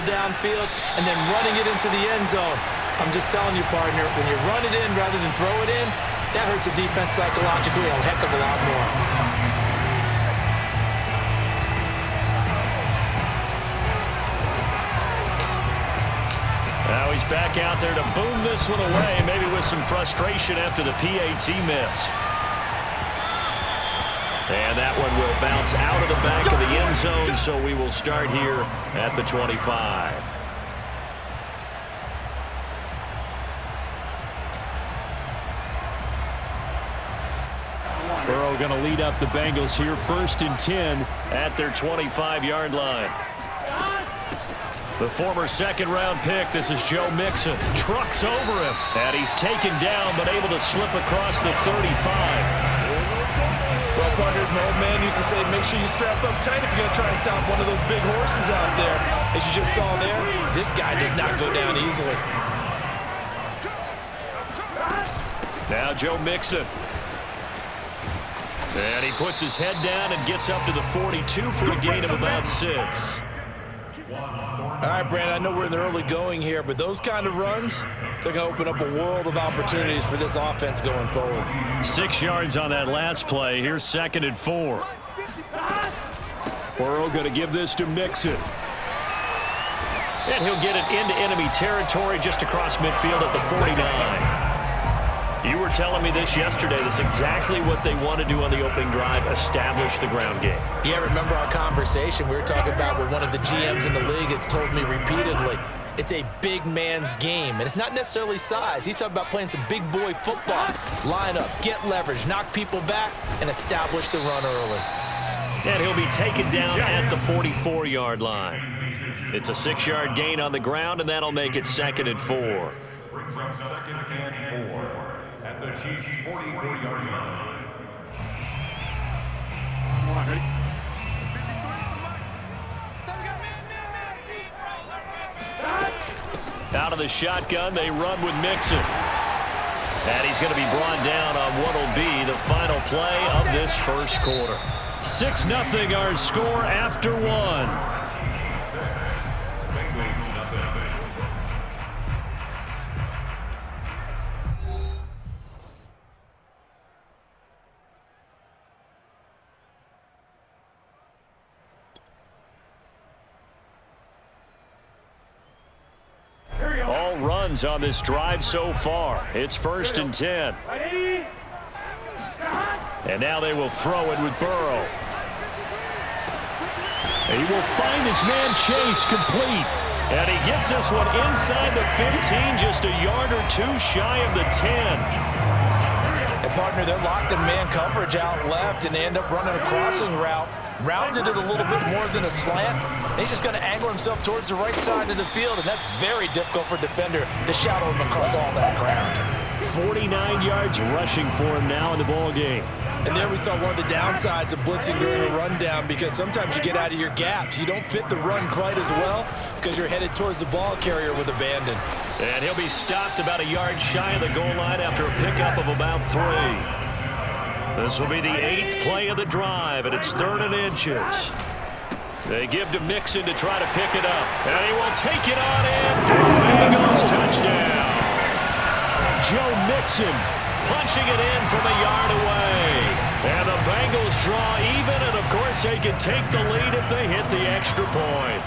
downfield and then running it into the end zone. I'm just telling you, partner, when you run it in rather than throw it in, that hurts a defense psychologically a heck of a lot more. Now he's back out there to boom this one away, maybe with some frustration after the PAT miss. And that one will bounce out of the back of the end zone, so we will start here at the 25. Burrow going to lead up the Bengals here, 1st and 10 at their 25-yard line. The former second-round pick, this is Joe Mixon, trucks over him, and he's taken down but able to slip across the 35. Well, partners, my old man used to say, make sure you strap up tight if you're going to try and stop one of those big horses out there. As you just saw there, this guy does not go down easily. Now Joe Mixon. And he puts his head down and gets up to the 42 for a gain of about 6. All right, Brandon, I know we're in the early going here, but those kind of runs, they're going to open up a world of opportunities for this offense going forward. 6 yards on that last play. Here's 2nd and 4. Burrow going to give this to Mixon. And he'll get it into enemy territory just across midfield at the 49. You were telling me this yesterday. That's exactly what they want to do on the opening drive, establish the ground game. Yeah, remember our conversation? We were talking about what one of the GMs in the league has told me repeatedly. It's a big man's game, and it's not necessarily size. He's talking about playing some big boy football. Line up, get leverage, knock people back, and establish the run early. And he'll be taken down at the 44-yard line. It's a 6-yard gain on the ground, and that'll make it 2nd and 4. Brings up 2nd and 4 at the Chiefs' 44-yard line. Ready? Out of the shotgun, they run with Mixon. And he's going to be brought down on what will be the final play of this first quarter. 6-0 our score after 1. All runs on this drive so far. It's 1st and 10. And now they will throw it with Burrow. He will find his man Chase complete. And he gets this one inside the 15, just a yard or 2 shy of the 10. And partner, they're locked in man coverage out left, and they end up running a crossing route. Rounded it a little bit more than a slant. And he's just going to angle himself towards the right side of the field, and that's very difficult for a defender to shadow him across all that ground. 49 yards rushing for him now in the ball game. And there we saw one of the downsides of blitzing during a rundown, because sometimes you get out of your gaps. You don't fit the run quite as well because you're headed towards the ball carrier with abandon. And he'll be stopped about a yard shy of the goal line after a pickup of about 3. This will be the 8th play of the drive, and it's 3rd and inches. They give to Mixon to try to pick it up. And he will take it on in for a Bengals touchdown. Joe Mixon punching it in from a yard away. And the Bengals draw even, and of course they can take the lead if they hit the extra point.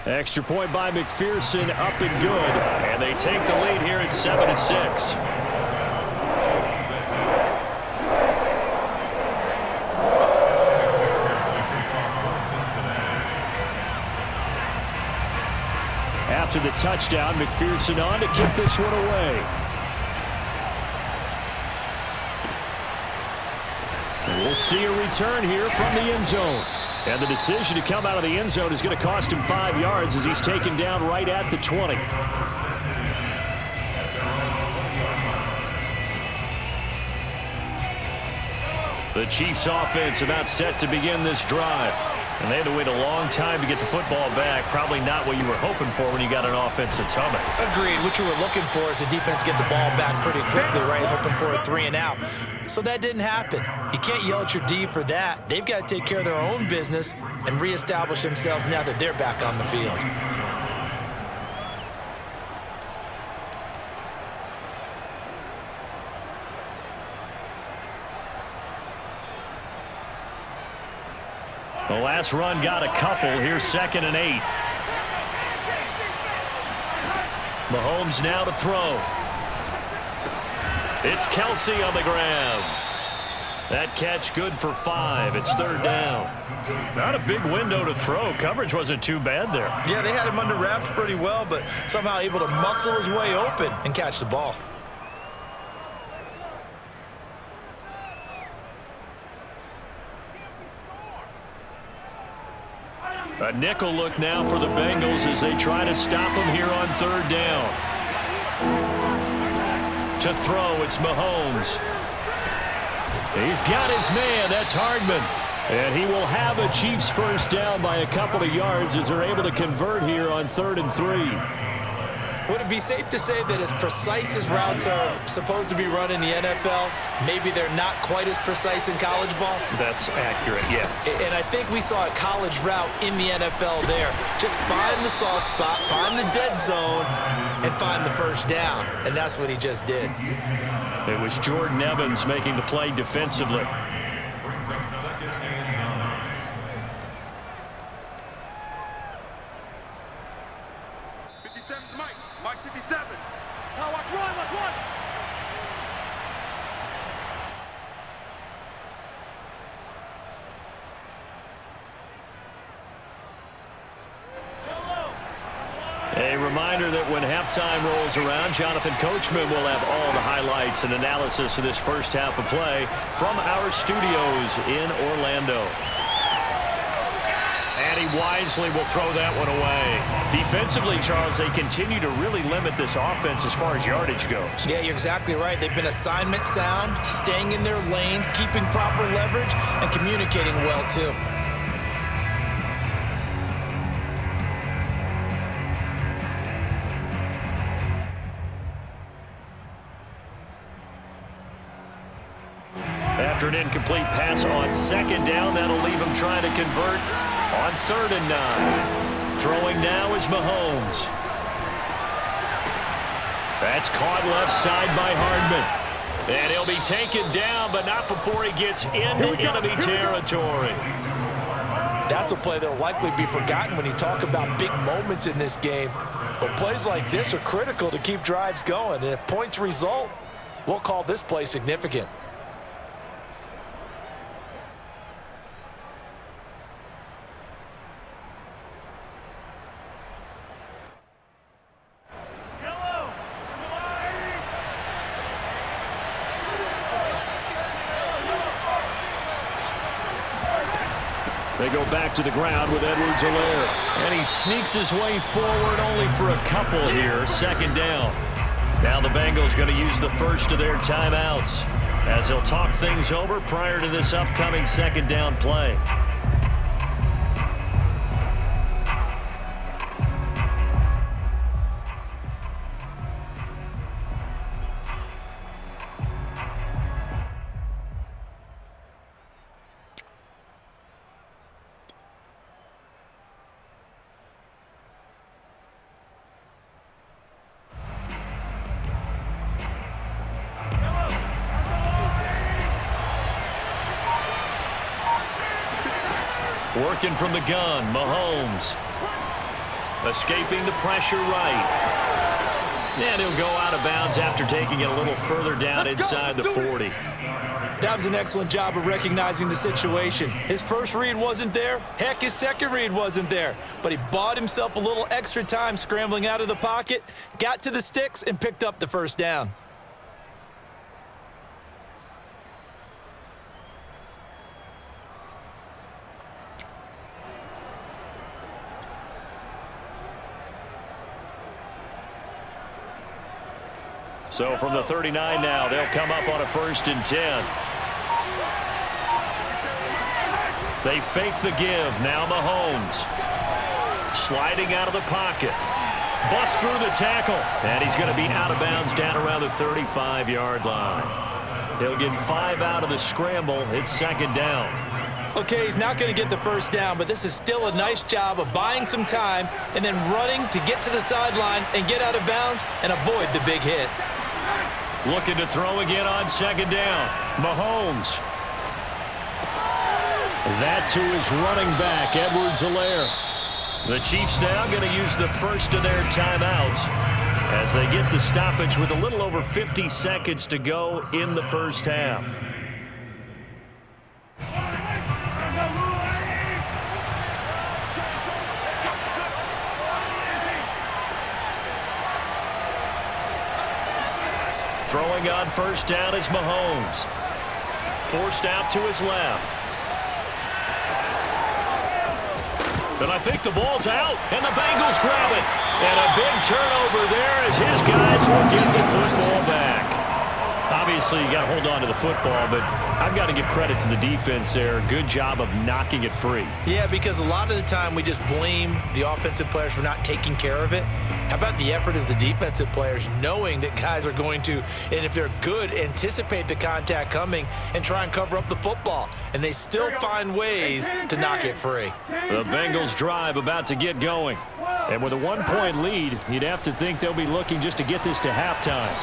Extra point by McPherson, up and good. And they take the lead here at 7-6. After the touchdown, McPherson on to kick this one away. And we'll see a return here from the end zone. And the decision to come out of the end zone is going to cost him 5 yards as he's taken down right at the 20. The Chiefs offense about set to begin this drive. And they had to wait a long time to get the football back. Probably not what you were hoping for when you got an offense that's humming. Agreed. What you were looking for is the defense get the ball back pretty quickly, right? Hoping for a 3 and out. So that didn't happen. You can't yell at your D for that. They've got to take care of their own business and reestablish themselves now that they're back on the field. The last run got a couple. Here's 2nd and 8. Mahomes now to throw. It's Kelsey on the grab. That catch good for 5. It's 3rd down. Not a big window to throw. Coverage wasn't too bad there. Yeah, they had him under wraps pretty well, but somehow able to muscle his way open and catch the ball. A nickel look now for the Bengals as they try to stop him here on 3rd down. To throw, it's Mahomes. He's got his man. That's Hardman. And he will have a Chiefs first down by a couple of yards as they're able to convert here on 3rd and 3. Would it be safe to say that as precise as routes are supposed to be run in the NFL, maybe they're not quite as precise in college ball? That's accurate, yeah. And I think we saw a college route in the NFL there. Just find the soft spot, find the dead zone, and find the first down. And that's what he just did. It was Jordan Evans making the play defensively. Brings up 2nd and 9. Mike 57. Now watch run, watch run. A reminder that when halftime rolls around, Jonathan Coachman will have all the highlights and analysis of this first half of play from our studios in Orlando. And he wisely will throw that one away. Defensively, Charles, they continue to really limit this offense as far as yardage goes. Yeah, you're exactly right. They've been assignment sound, staying in their lanes, keeping proper leverage, and communicating well, too. After an incomplete pass on 2nd down, that'll leave him trying to convert on 3rd and 9. Throwing now is Mahomes. That's caught left side by Hardman. And he'll be taken down, but not before he gets into enemy territory. That's a play that will likely be forgotten when you talk about big moments in this game. But plays like this are critical to keep drives going. And if points result, we'll call this play significant. They go back to the ground with Edwards-Helaire. And he sneaks his way forward only for a couple here. 2nd down. Now the Bengals going to use the first of their timeouts as they'll talk things over prior to this upcoming 2nd down play. Working from the gun, Mahomes. Escaping the pressure right. And he'll go out of bounds after taking it a little further down inside the 40. That was an excellent job of recognizing the situation. His first read wasn't there. Heck, his second read wasn't there. But he bought himself a little extra time scrambling out of the pocket, got to the sticks, and picked up the first down. So from the 39 now, they'll come up on a 1st and 10. They fake the give. Now Mahomes. Sliding out of the pocket. Busts through the tackle. And he's going to be out of bounds down around the 35-yard line. He'll get 5 out of the scramble. It's second down. Okay, he's not going to get the first down, but this is still a nice job of buying some time and then running to get to the sideline and get out of bounds and avoid the big hit. Looking to throw again on second down. Mahomes. That to his running back, Edwards-Helaire. The Chiefs now going to use the first of their timeouts as they get the stoppage with a little over 50 seconds to go in the first half. Throwing on first down is Mahomes. Forced out to his left. And I think the ball's out, and the Bengals grab it. And a big turnover there as his guys will get the football back. Obviously, you got to hold on to the football, but I've got to give credit to the defense there. Good job of knocking it free. Yeah, because a lot of the time we just blame the offensive players for not taking care of it. How about the effort of the defensive players knowing that guys are going to, and if they're good, anticipate the contact coming and try and cover up the football. And they still find ways to knock it free. The Bengals drive about to get going. And with a 1-point lead, you'd have to think they'll be looking just to get this to halftime.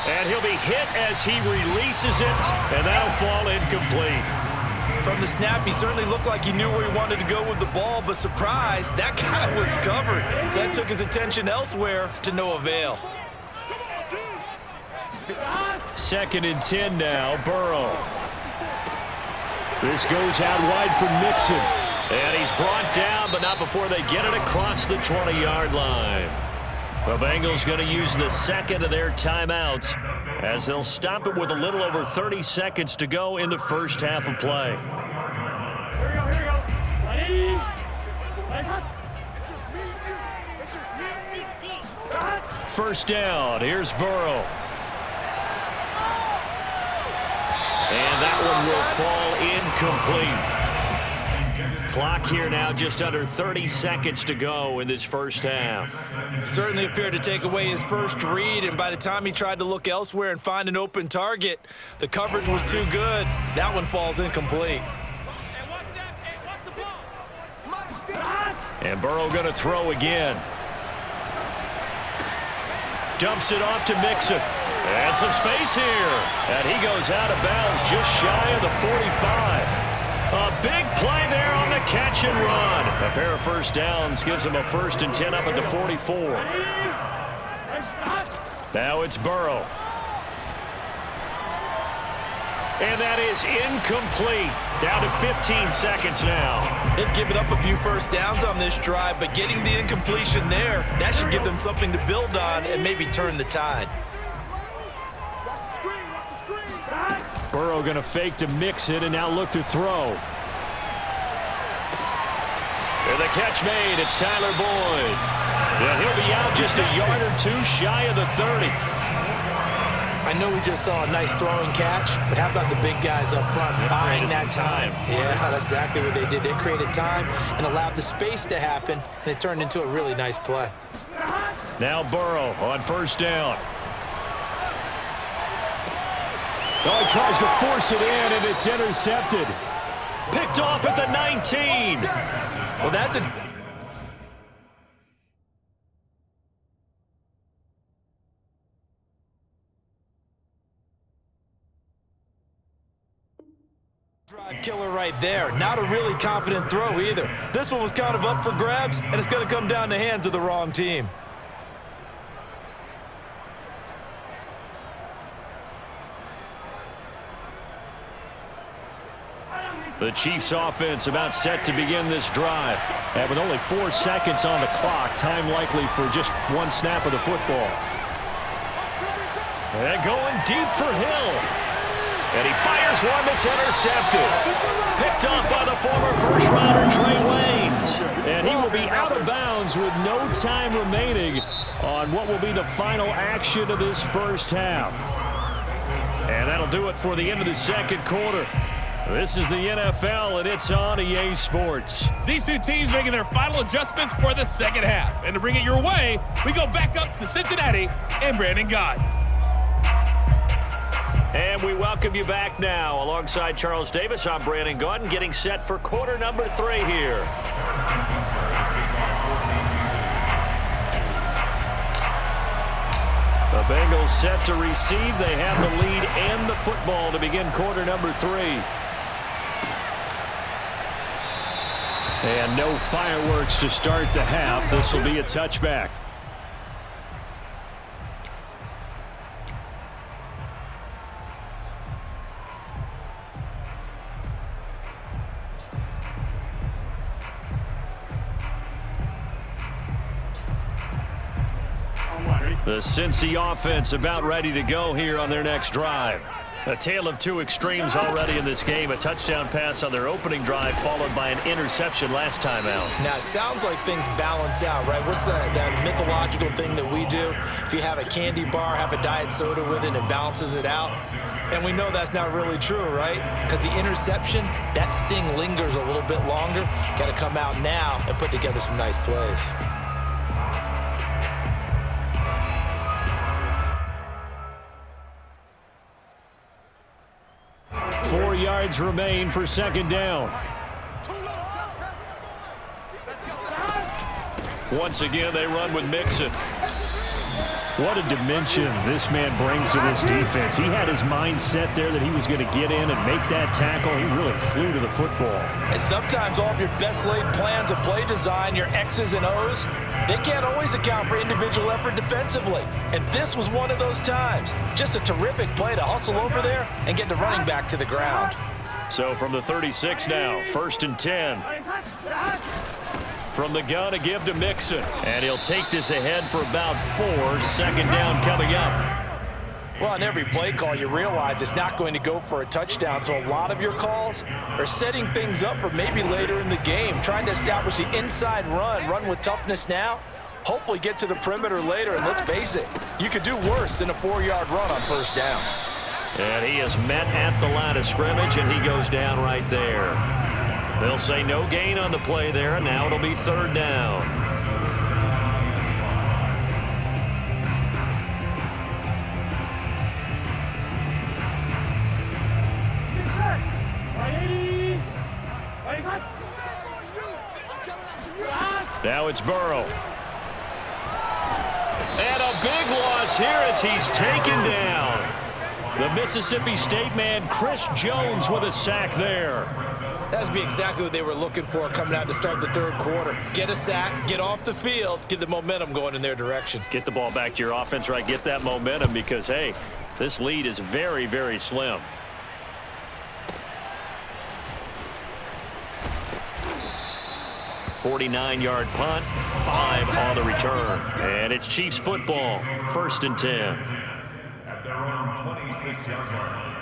And he'll be hit as he releases it, and that'll fall incomplete. From the snap, he certainly looked like he knew where he wanted to go with the ball, but surprise, that guy was covered. So that took his attention elsewhere to no avail. 2nd and 10 now, Burrow. This goes out wide for Mixon. And he's brought down, but not before they get it across the 20-yard line. The Bengals going to use the second of their timeouts as they'll stop it with a little over 30 seconds to go in the first half of play. First down, here's Burrow. And that one will fall incomplete. Clock here now, just under 30 seconds to go in this first half. Certainly appeared to take away his first read, and by the time he tried to look elsewhere and find an open target, the coverage was too good. That one falls incomplete. And Burrow going to throw again. Dumps it off to Mixon. And some space here. And he goes out of bounds just shy of the 45. A big play there on the catch and run. A pair of first downs gives him a 1st and 10 up at the 44. Now it's Burrow. And that is incomplete. Down to 15 seconds now. They've given up a few first downs on this drive, but getting the incompletion there, that should give them something to build on and maybe turn the tide. Burrow going to fake to mix it and now look to throw. And the catch made. It's Tyler Boyd. And he'll be out just a yard or two shy of the 30. I know we just saw a nice throwing catch, but how about the big guys up front buying that time? Yeah, that's exactly what they did. They created time and allowed the space to happen, and it turned into a really nice play. Now Burrow on first down. Oh, he tries to force it in, and it's intercepted. Picked off at the 19. Well, that's a drive killer right there. Not a really confident throw either. This one was kind of up for grabs, and it's going to come down the hands of the wrong team. The Chiefs offense about set to begin this drive. And with only 4 seconds on the clock, time likely for just one snap of the football. And going deep for Hill. And he fires one that's intercepted. Picked off by the former first-rounder Trey Waynes. And he will be out of bounds with no time remaining on what will be the final action of this first half. And that'll do it for the end of the second quarter. This is the NFL, and it's on EA Sports. These two teams making their final adjustments for the second half. And to bring it your way, we go back up to Cincinnati and Brandon Gott. And we welcome you back now. Alongside Charles Davis, I'm Brandon Gott, getting set for quarter number 3 here. The Bengals set to receive. They have the lead and the football to begin quarter number 3. And no fireworks to start the half. This will be a touchback. The Cincy offense about ready to go here on their next drive. A tale of two extremes already in this game. A touchdown pass on their opening drive followed by an interception last time out. Now, it sounds like things balance out, right? What's that mythological thing that we do? If you have a candy bar, have a diet soda with it, it balances it out. And we know that's not really true, right? Because the interception, that sting lingers a little bit longer. Got to come out now and put together some nice plays. Four yards remain for second down. Once again, they run with Mixon. What a dimension this man brings to this defense. He had his mind set there that he was going to get in and make that tackle. He really flew to the football. And sometimes all of your best laid plans of play design, your X's and O's, they can't always account for individual effort defensively. And this was one of those times. Just a terrific play to hustle over there and get the running back to the ground. So from the 36 now, 1st and 10. From the gun, a give to Mixon. And he'll take this ahead for about 4. Second down coming up. Well, on every play call, you realize it's not going to go for a touchdown. So a lot of your calls are setting things up for maybe later in the game, trying to establish the inside run with toughness now, hopefully get to the perimeter later. And let's face it, you could do worse than a 4-yard run on first down. And he is met at the line of scrimmage, and he goes down right there. They'll say no gain on the play there, and now it'll be third down. Now it's Burrow. And a big loss here as he's taken down. The Mississippi State man, Chris Jones, with a sack there. That'd be exactly what they were looking for coming out to start the third quarter. Get a sack, get off the field, get the momentum going in their direction. Get the ball back to your offense, right? Get that momentum because, hey, this lead is very, very slim. .49-yard punt, 5 on the return. And it's Chiefs football, 1st and 10. At their own 26-yard line.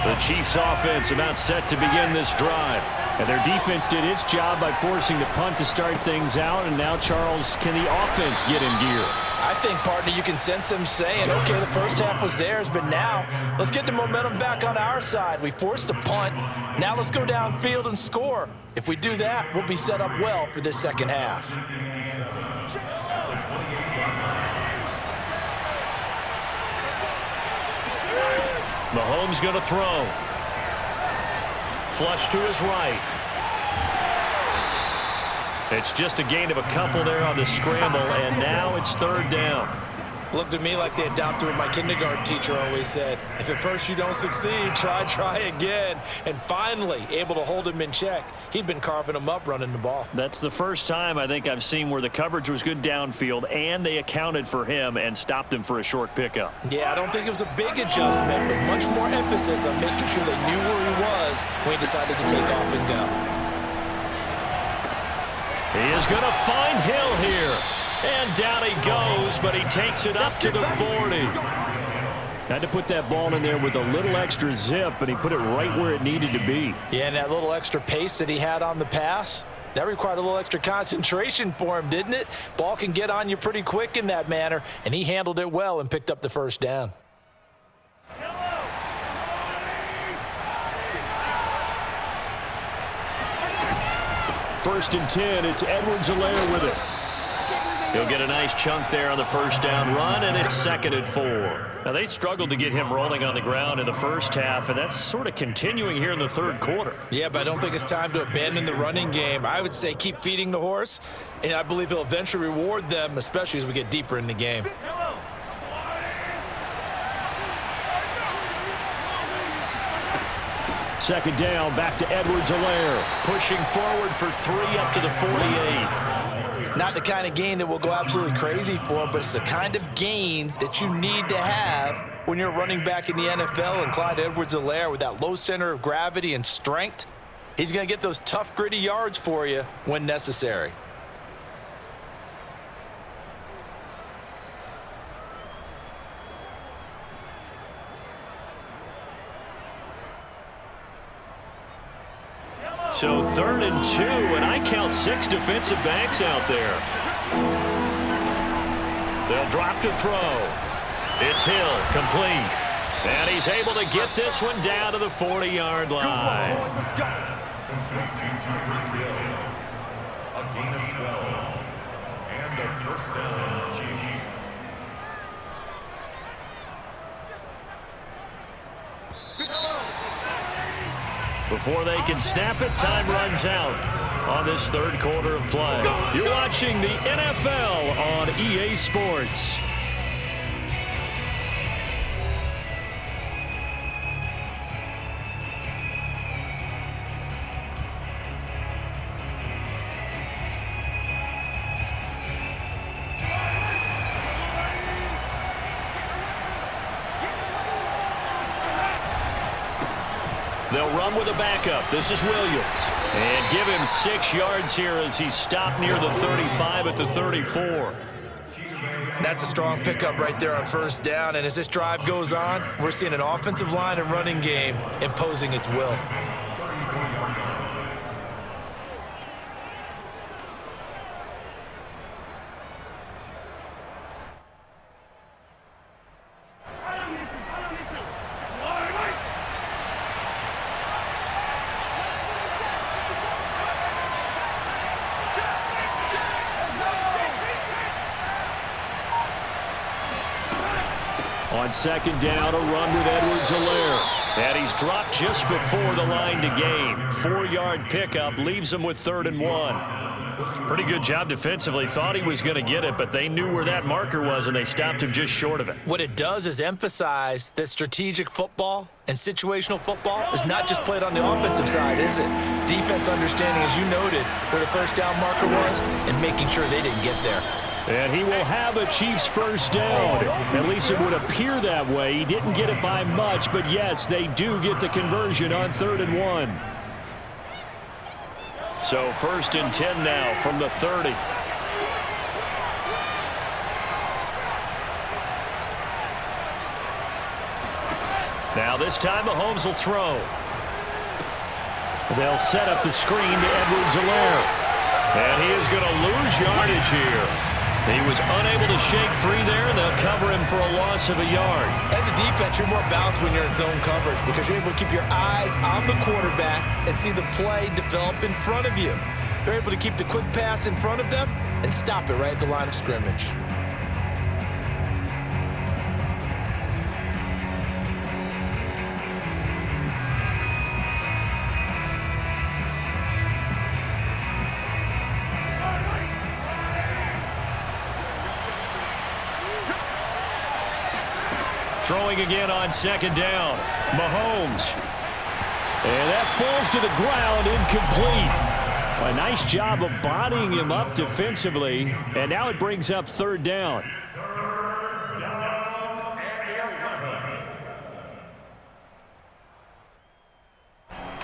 The Chiefs offense about set to begin this drive. And their defense did its job by forcing the punt to start things out. And now, Charles, can the offense get in gear? I think, partner, you can sense them saying, okay, the first half was theirs, but now let's get the momentum back on our side. We forced a punt. Now let's go downfield and score. If we do that, we'll be set up well for this second half. Mahomes going to throw. Flush to his right. It's just a gain of a couple there on the scramble, and now it's third down. Looked to me like they adopted what my kindergarten teacher always said. If at first you don't succeed, try again. And finally, able to hold him in check. He'd been carving him up running the ball. That's the first time I think I've seen where the coverage was good downfield, and they accounted for him and stopped him for a short pickup. Yeah, I don't think it was a big adjustment, but much more emphasis on making sure they knew where he was when he decided to take off and go. He is going to find Hill here. And down he goes, but he takes it up to the 40. Had to put that ball in there with a little extra zip, and he put it right where it needed to be. Yeah, and that little extra pace that he had on the pass, That required a little extra concentration for him, didn't it? Ball can get on you pretty quick in that manner, and he handled it well and picked up the first down. First and 10, it's Edwards-Helaire with it. He'll get a nice chunk there on the first down run, and it's 2nd and 4. Now, they struggled to get him rolling on the ground in the first half, and that's sort of continuing here in the third quarter. Yeah, but I don't think it's time to abandon the running game. I would say keep feeding the horse, and I believe he'll eventually reward them, especially as we get deeper in the game. Second down, back to Edwards-Helaire. Pushing forward for 3 up to the 48. Not the kind of gain that will go absolutely crazy for, but it's the kind of gain that you need to have when you're running back in the NFL. And Clyde Edwards-Helaire, with that low center of gravity and strength, he's going to get those tough, gritty yards for you when necessary. So 3rd and 2, and I count 6 defensive backs out there. They'll drop to throw. It's Hill, complete. And he's able to get this one down to the 40-yard line. Complete to Tyreek Hill. A gain of 12. And a first down, Chiefs. Before they can snap it, time runs out on this third quarter of play. You're watching the NFL on EA Sports. They'll run with a backup. This is Williams. And give him 6 yards here as he's stopped near the 35 at the 34. That's a strong pickup right there on first down. And as this drive goes on, we're seeing an offensive line and running game imposing its will. On second down, a run with Edwards-Helaire. And he's dropped just before the line to gain. 4-yard pickup leaves him with 3rd and 1. Pretty good job defensively. Thought he was going to get it, but they knew where that marker was, and they stopped him just short of it. What it does is emphasize that strategic football and situational football is not just played on the offensive side, is it? Defense understanding, as you noted, where the first down marker was and making sure they didn't get there. And he will have a Chiefs first down. At least it would appear that way. He didn't get it by much, but yes, they do get the conversion on 3rd and 1. So 1st and 10 now from the 30. Now this time Mahomes will throw. They'll set up the screen to Edwards-Helaire. And he is going to lose yardage here. He was unable to shake free there, and they'll cover him for a loss of a yard. As a defense, you're more balanced when you're in zone coverage because you're able to keep your eyes on the quarterback and see the play develop in front of you. They're able to keep the quick pass in front of them and stop it right at the line of scrimmage. Throwing again on second down. Mahomes. And that falls to the ground, incomplete. A nice job of bodying him up defensively. And now it brings up 3rd down.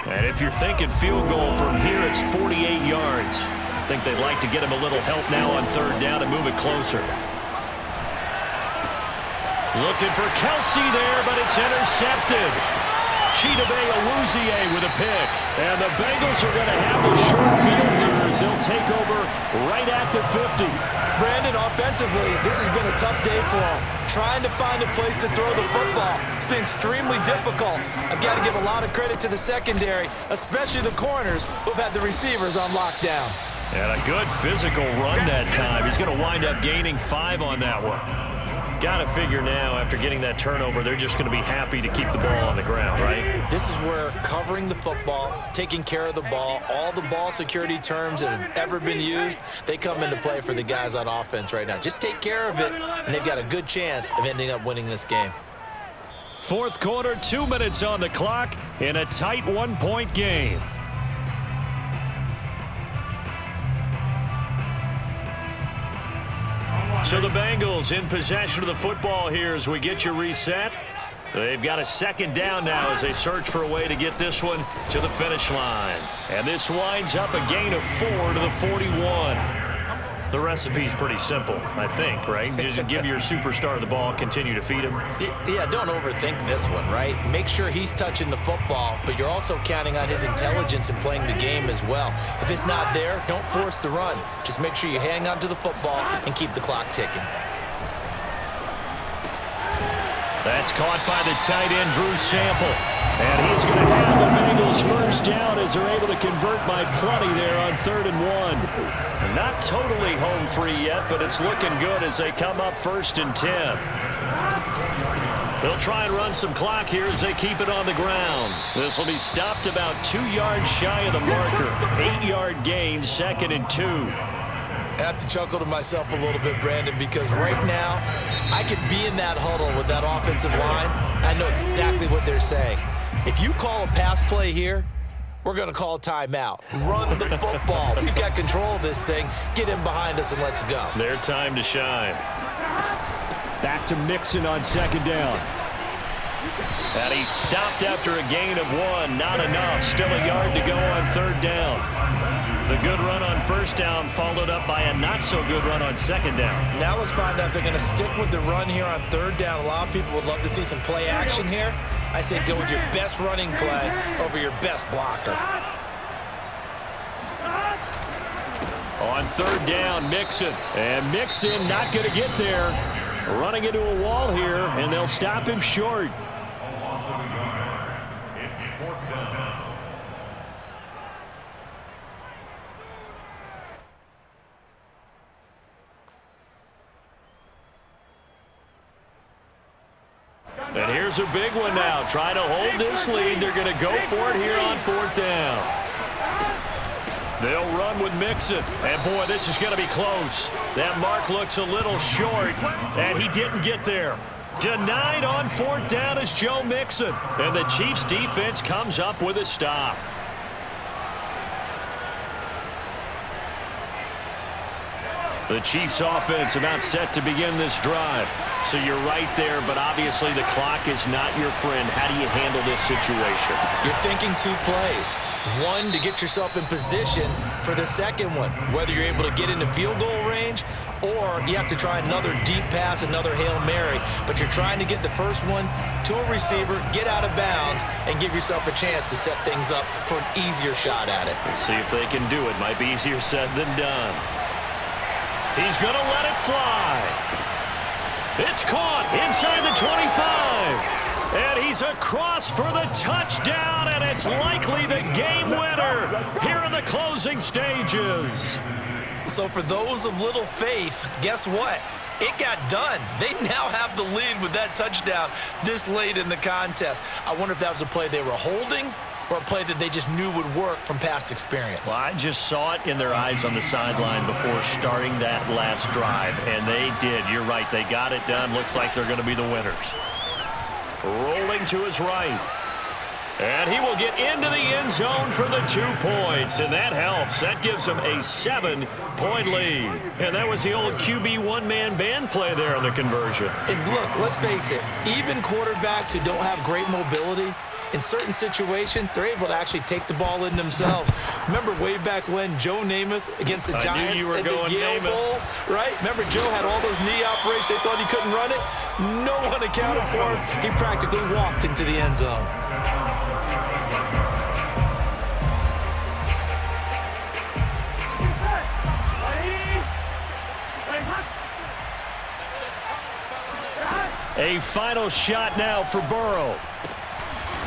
And if you're thinking field goal from here, it's 48 yards. I think they'd like to get him a little help now on 3rd down and move it closer. Looking for Kelsey there, but it's intercepted. Chidobe Awuzie with a pick. And the Bengals are going to have the short field here as they'll take over right at the 50. Brandon, offensively, this has been a tough day for him. Trying to find a place to throw the football. It's been extremely difficult. I've got to give a lot of credit to the secondary, especially the corners who've had the receivers on lockdown. And a good physical run that time. He's going to wind up gaining 5 on that one. Got to figure now, after getting that turnover, they're just going to be happy to keep the ball on the ground, right? This is where covering the football, taking care of the ball, all the ball security terms that have ever been used, they come into play for the guys on offense right now. Just take care of it, and they've got a good chance of ending up winning this game. Fourth quarter, 2 minutes on the clock in a tight 1-point game. So the Bengals in possession of the football here as we get you reset. They've got a second down now as they search for a way to get this one to the finish line. And this winds up a gain of 4 to the 41. The recipe's pretty simple, I think, right? Just give your superstar the ball, continue to feed him. Yeah, don't overthink this one, right? Make sure he's touching the football, but you're also counting on his intelligence in playing the game as well. If it's not there, don't force the run. Just make sure you hang on to the football and keep the clock ticking. That's caught by the tight end, Drew Sample. And he's going to have the Bengals first down as they're able to convert by plenty there on 3rd and 1. Not totally home free yet, but it's looking good as they come up 1st and 10. They'll try and run some clock here as they keep it on the ground. This will be stopped about 2 yards shy of the marker. 8-yard gain, 2nd and 2. I have to chuckle to myself a little bit, Brandon, because right now I could be in that huddle with that offensive line. I know exactly what they're saying. If you call a pass play here, we're going to call a timeout. Run the football. We've got control of this thing. Get in behind us and let's go. Their time to shine. Back to Mixon on 2nd down. And he stopped after a gain of 1. Not enough. Still a yard to go on 3rd down. The good run on 1st down followed up by a not-so-good run on 2nd down. Now let's find out if they're going to stick with the run here on 3rd down. A lot of people would love to see some play action here. I say go with your best running play over your best blocker. On 3rd down, Mixon. And Mixon not going to get there. Running into a wall here, and they'll stop him short. It's 4th down. And here's a big one now. Trying to hold this lead. They're going to go for it here on 4th down. They'll run with Mixon. And, boy, this is going to be close. That mark looks a little short, and he didn't get there. Denied on 4th down is Joe Mixon. And the Chiefs' defense comes up with a stop. The Chiefs' offense about set to begin this drive. So you're right there, but obviously the clock is not your friend. How do you handle this situation? You're thinking 2 plays. One, to get yourself in position for the second one, whether you're able to get into field goal range or you have to try another deep pass, another Hail Mary. But you're trying to get the first one to a receiver, get out of bounds, and give yourself a chance to set things up for an easier shot at it. Let's see if they can do it. Might be easier said than done. He's going to let it fly. It's caught inside the 25. And he's across for the touchdown, and it's likely the game winner here in the closing stages. So for those of little faith, guess what? It got done. They now have the lead with that touchdown this late in the contest. I wonder if that was a play they were holding or a play that they just knew would work from past experience. Well, I just saw it in their eyes on the sideline before starting that last drive, and they did. You're right. They got it done. Looks like they're going to be the winners. Rolling to his right. And he will get into the end zone for the 2 points, and that helps. That gives him a 7-point lead. And that was the old QB one-man band play there on the conversion. And look, let's face it, even quarterbacks who don't have great mobility, in certain situations, they're able to actually take the ball in themselves. Remember way back when Joe Namath against the Giants at the Yale Bowl, right? Remember Joe had all those knee operations. They thought he couldn't run it. No one accounted for him. He practically walked into the end zone. A final shot now for Burrow.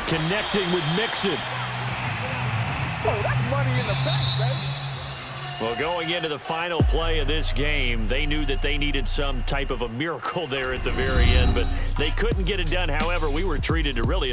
Connecting with Mixon. Oh, that's money in the bank, baby. Well, going into the final play of this game, they knew that they needed some type of a miracle there at the very end, but they couldn't get it done. However, we were treated to really